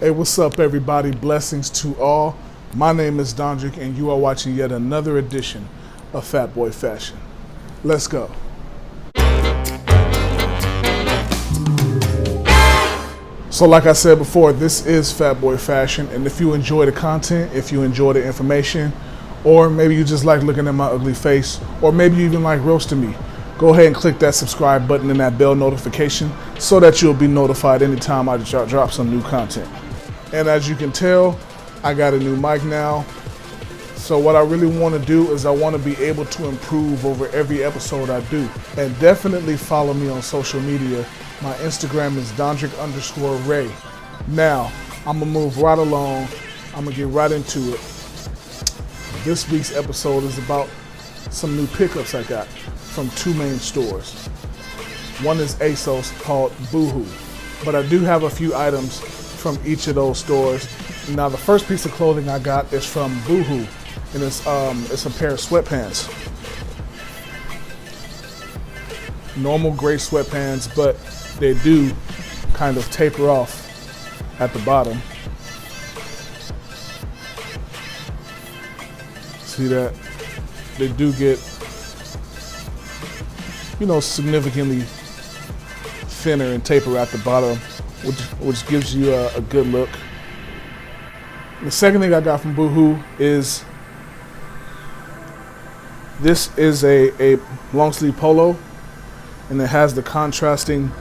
Hey, what's up, everybody? Blessings to all. My name is Dondrick, and you are watching yet another edition of Fat Boy Fashion. Let's go. So like I said before, this is Fat Boy Fashion, and if you enjoy the content, if you enjoy the information, or maybe you just like looking at my ugly face, or maybe you even like roasting me, go ahead and click that subscribe button and that bell notification so that you'll be notified anytime I drop some new content. And as you can tell, I got a new mic now. So what I really want to do is I want to be able to improve over every episode I do. And definitely follow me on social media. My Instagram is Dondrick_Ray. Now, I'm going to move right along. I'm going to get right into it. This week's episode is about some new pickups I got from two main stores. One is ASOS called Boohoo, but I do have a few items from each of those stores. Now the first piece of clothing I got is from Boohoo, and it's a pair of sweatpants. Normal gray sweatpants, but they do kind of taper off at the bottom. See that? They do get, significantly thinner and taper at the bottom, which gives you a good look. The second thing I got from Boohoo is this is a long sleeve polo, and it has the contrasting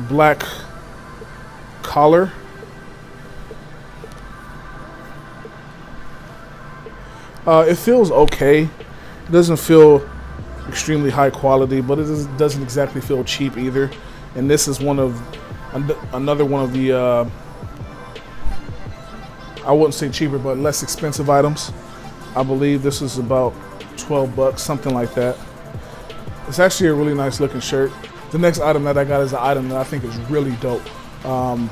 black collar. It feels okay. It doesn't feel extremely high quality, but it doesn't exactly feel cheap either. And this is another one of the I wouldn't say cheaper, but less expensive items. I believe this is about $12, something like that. It's actually a really nice looking shirt. The next item that I got is an item that I think is really dope. And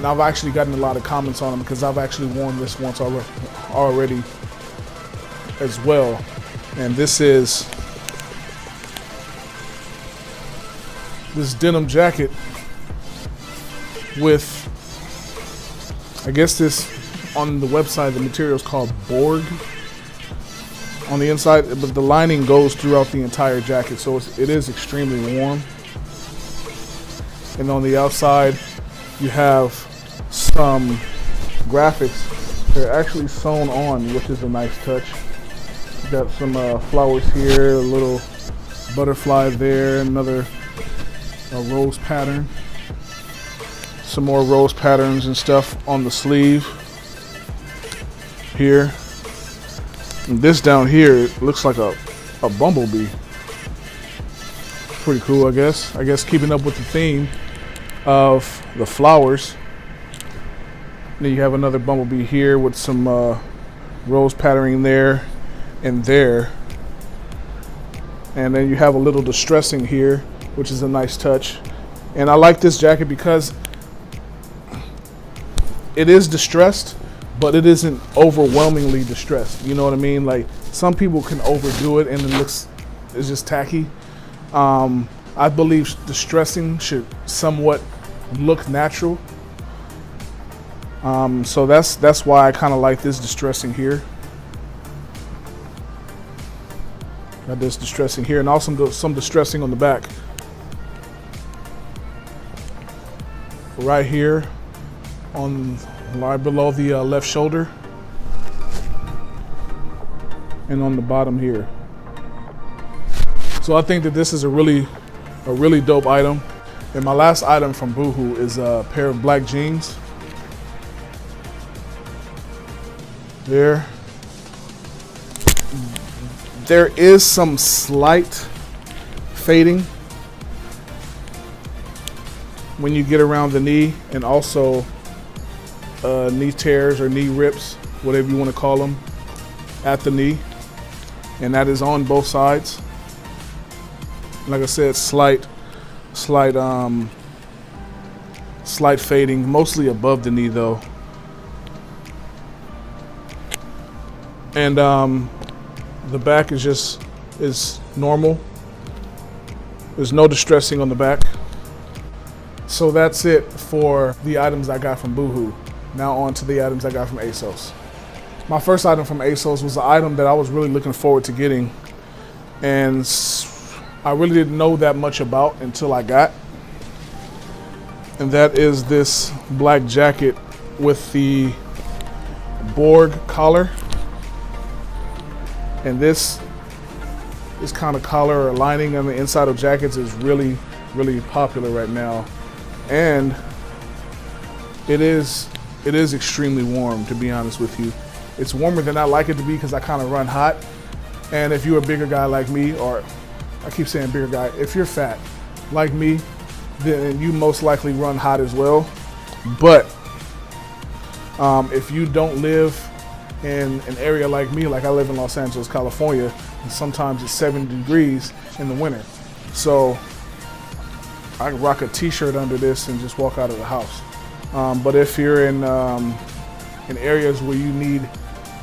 I've actually gotten a lot of comments on them because I've actually worn this once already as well. And this is this denim jacket with, I guess this on the website, the material is called Borg on the inside, but the lining goes throughout the entire jacket, so it is extremely warm. And on the outside, you have some graphics. They're actually sewn on, which is a nice touch. You got some flowers here, a little butterfly there, another rose pattern. Some more rose patterns and stuff on the sleeve here. And this down here looks like a bumblebee. Pretty cool, I guess. I guess keeping up with the theme of the flowers. Then you have another bumblebee here with some rose patterning there and there. And then you have a little distressing here, which is a nice touch. And I like this jacket because it is distressed, but it isn't overwhelmingly distressed. You know what I mean? Like, some people can overdo it and it's just tacky. I believe distressing should somewhat look natural. So that's why I kind of like this distressing here. Got this distressing here, and also some distressing on the back. Right here, right below the left shoulder, and on the bottom here. So I think that this is a really dope item. And my last item from Boohoo is a pair of black jeans. There is some slight fading when you get around the knee, and also knee tears or knee rips, whatever you want to call them, at the knee, and that is on both sides. Like I said, slight fading, mostly above the knee though. And the back is normal. There's no distressing on the back. So that's it for the items I got from Boohoo. Now on to the items I got from ASOS. My first item from ASOS was an item that I was really looking forward to getting, and I really didn't know that much about until I got. And that is this black jacket with the Borg collar. And this kind of collar or lining on the inside of jackets is really, really popular right now. And it is extremely warm, to be honest with you. It's warmer than I like it to be because I kind of run hot. And if you're a bigger guy like me, or I keep saying bigger guy, if you're fat like me, then you most likely run hot as well. But if you don't live in an area like me, like I live in Los Angeles, California, and sometimes it's 70 degrees in the winter. So I can rock a t-shirt under this and just walk out of the house. But if you're in areas where you need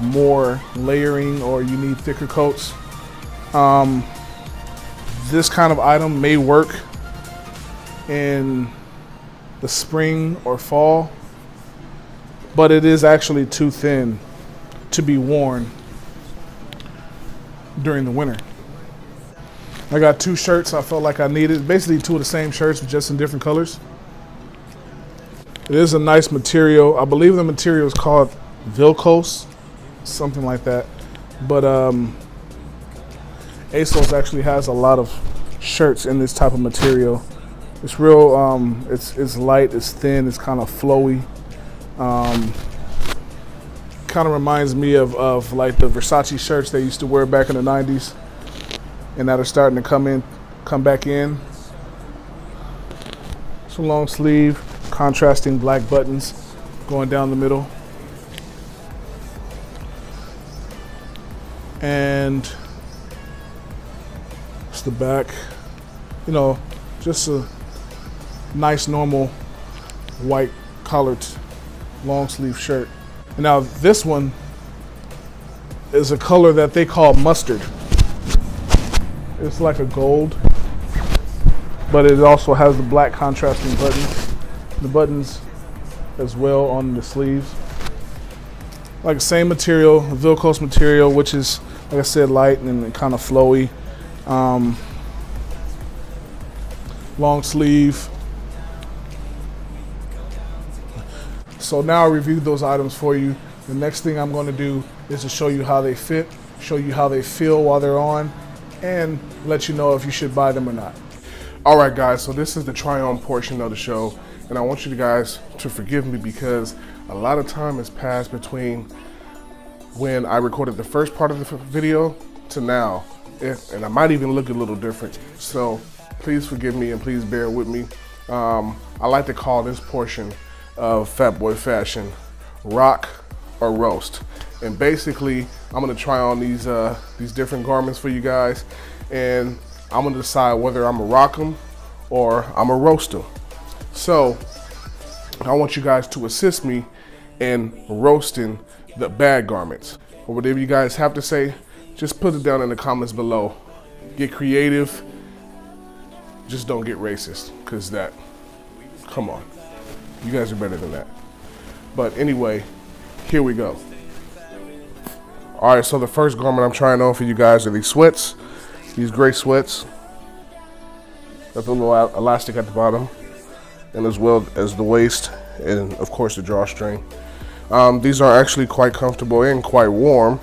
more layering or you need thicker coats, this kind of item may work in the spring or fall, but it is actually too thin to be worn during the winter. I got two shirts I felt like I needed, basically two of the same shirts, but just in different colors. It is a nice material. I believe the material is called Vilcos, something like that. But ASOS actually has a lot of shirts in this type of material. It's real, it's light, it's thin, it's kind of flowy. Kind of reminds me of like the Versace shirts they used to wear back in the 90s, and that are starting to come back in. It's a long sleeve, contrasting black buttons going down the middle. And it's the back, you know, just a nice normal white collared long sleeve shirt. And now this one is a color that they call mustard. It's like a gold, but it also has the black contrasting buttons. The buttons as well on the sleeves. Like the same material, Vilcos material, which is, like I said, light and kind of flowy. Long sleeve. So now I reviewed those items for you. The next thing I'm going to do is to show you how they fit, show you how they feel while they're on, and let you know if you should buy them or not. All right, guys, so this is the try-on portion of the show, and I want you guys to forgive me because a lot of time has passed between when I recorded the first part of the video to now, and I might even look a little different. So please forgive me and please bear with me. I like to call this portion of Fat Boy Fashion rock or roast, and basically I'm gonna try on these different garments for you guys, and I'm gonna decide whether I'm gonna rock them or I'm gonna roast them. So I want you guys to assist me in roasting the bad garments, or whatever you guys have to say. Just put it down in the comments below. Get creative, just don't get racist, because that, come on, you guys are better than that. But anyway, here we go. All right, so the first garment I'm trying on for you guys are these sweats, these gray sweats. Got the little elastic at the bottom, and as well as the waist, and of course the drawstring. These are actually quite comfortable and quite warm.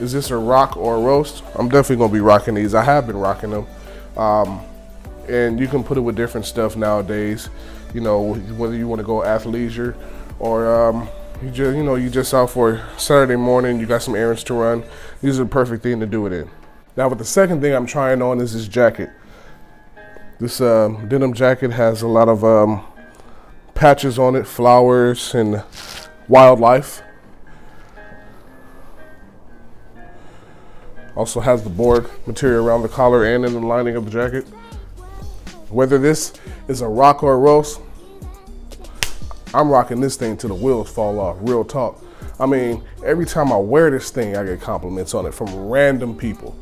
Is this a rock or a roast? I'm definitely gonna be rocking these. I have been rocking them. And you can put it with different stuff nowadays. You know, whether you want to go athleisure or you just out for Saturday morning, you got some errands to run. These are the perfect thing to do it in. Now, with the second thing I'm trying on is this jacket. This denim jacket has a lot of patches on it, flowers and wildlife. Also has the Borg material around the collar and in the lining of the jacket. Whether this is a rock or a roast, I'm rocking this thing till the wheels fall off, real talk. I mean, every time I wear this thing, I get compliments on it from random people.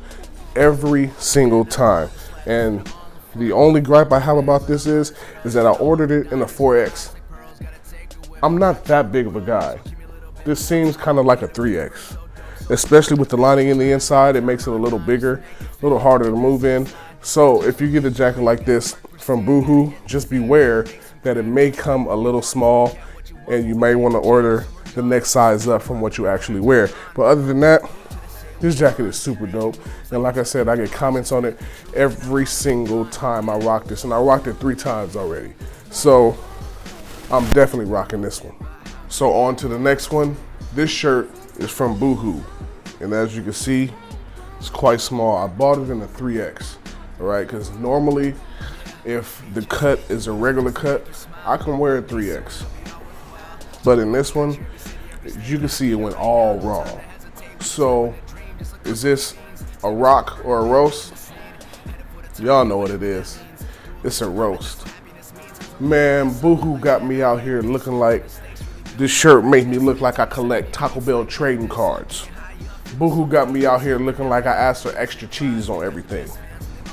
Every single time. And the only gripe I have about this is that I ordered it in a 4X. I'm not that big of a guy. This seems kind of like a 3X, especially with the lining in the inside. It makes it a little bigger, a little harder to move in. So if you get a jacket like this from Boohoo, just beware that it may come a little small and you may want to order the next size up from what you actually wear. But other than that, this jacket is super dope. And like I said, I get comments on it every single time I rock this. And I rocked it 3 times already. So I'm definitely rocking this one. So on to the next one. This shirt is from Boohoo. And as you can see, it's quite small. I bought it in a 3X, all right? Because normally, if the cut is a regular cut, I can wear a 3X. But in this one, you can see it went all wrong. So, is this a rock or a roast? Y'all know what it is. It's a roast. Man, Boohoo got me out here looking like this shirt made me look like I collect Taco Bell trading cards. Boohoo got me out here looking like I asked for extra cheese on everything.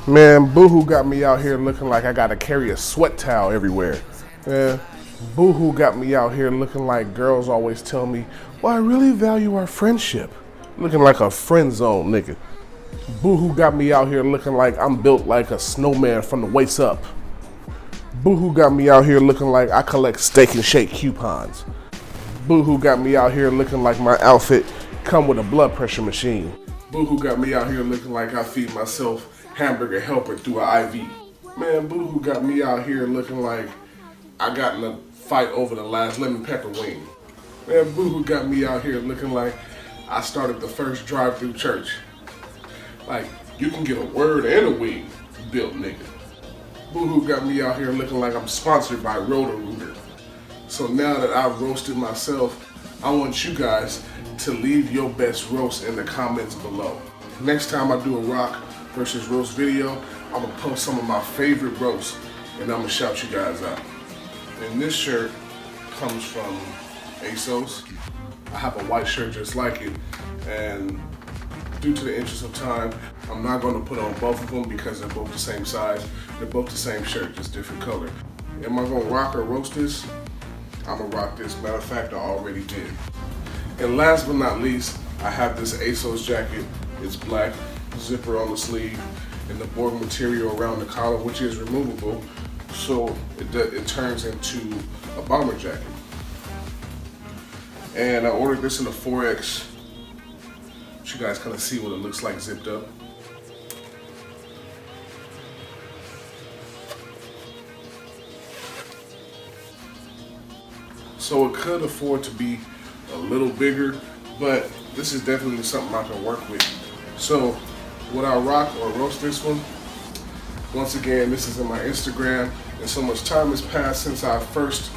Man, Boohoo got me out here looking like I gotta carry a sweat towel everywhere. Man, Boohoo got me out here looking like girls always tell me, well, I really value our friendship. Looking like a friend zone nigga. Boohoo got me out here looking like I'm built like a snowman from the waist up. Boohoo got me out here looking like I collect Steak and Shake coupons. Boohoo got me out here looking like my outfit come with a blood pressure machine. Boohoo got me out here looking like I feed myself hamburger helper through an IV. Man, Boohoo got me out here looking like I got in a fight over the last lemon pepper wing. Man, Boohoo got me out here looking like I started the first drive-through church. Like, you can get a word and a wing built, nigga. Boohoo got me out here looking like I'm sponsored by Roto-Rooter. So now that I've roasted myself, I want you guys to leave your best roast in the comments below. Next time I do a rock versus roast video, I'm gonna post some of my favorite roasts and I'm gonna shout you guys out. And this shirt comes from ASOS. I have a white shirt just like it, and due to the interest of time, I'm not gonna put on both of them because they're both the same size. They're both the same shirt, just different color. Am I gonna rock or roast this? I'm gonna rock this. Matter of fact, I already did. And last but not least, I have this ASOS jacket. It's black, zipper on the sleeve, and the board material around the collar, which is removable, so it turns into a bomber jacket. And I ordered this in a 4X. You guys kind of see what it looks like zipped up. So it could afford to be a little bigger, but this is definitely something I can work with. So would I rock or roast this one? Once again, this is in my Instagram, and so much time has passed since I first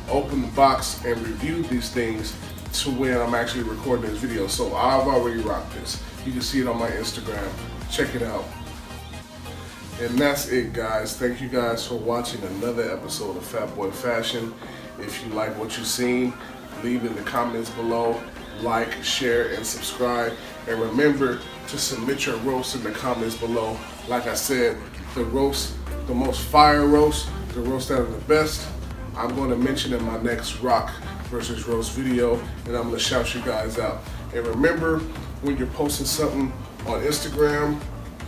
opened the box and reviewed these things to when I'm actually recording this video. So I've already rocked this. You can see it on my Instagram. Check it out. And that's it, guys. Thank you guys for watching another episode of Fat Boy Fashion. If you like what you've seen, leave in the comments below. Like, share, and subscribe. And remember to submit your roast in the comments below. Like I said, the roast, the most fire roast, the roast that are the best, I'm going to mention in my next rock versus roast video, and I'm going to shout you guys out. And remember, when you're posting something on Instagram,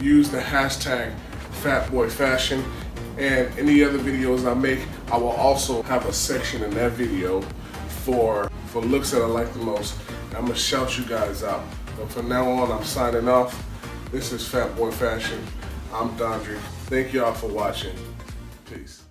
use the hashtag FatBoyFashion. And any other videos I make, I will also have a section in that video for looks that I like the most. And I'm going to shout you guys out. But from now on, I'm signing off. This is Fat Boy Fashion. I'm Dondry. Thank y'all for watching. Peace.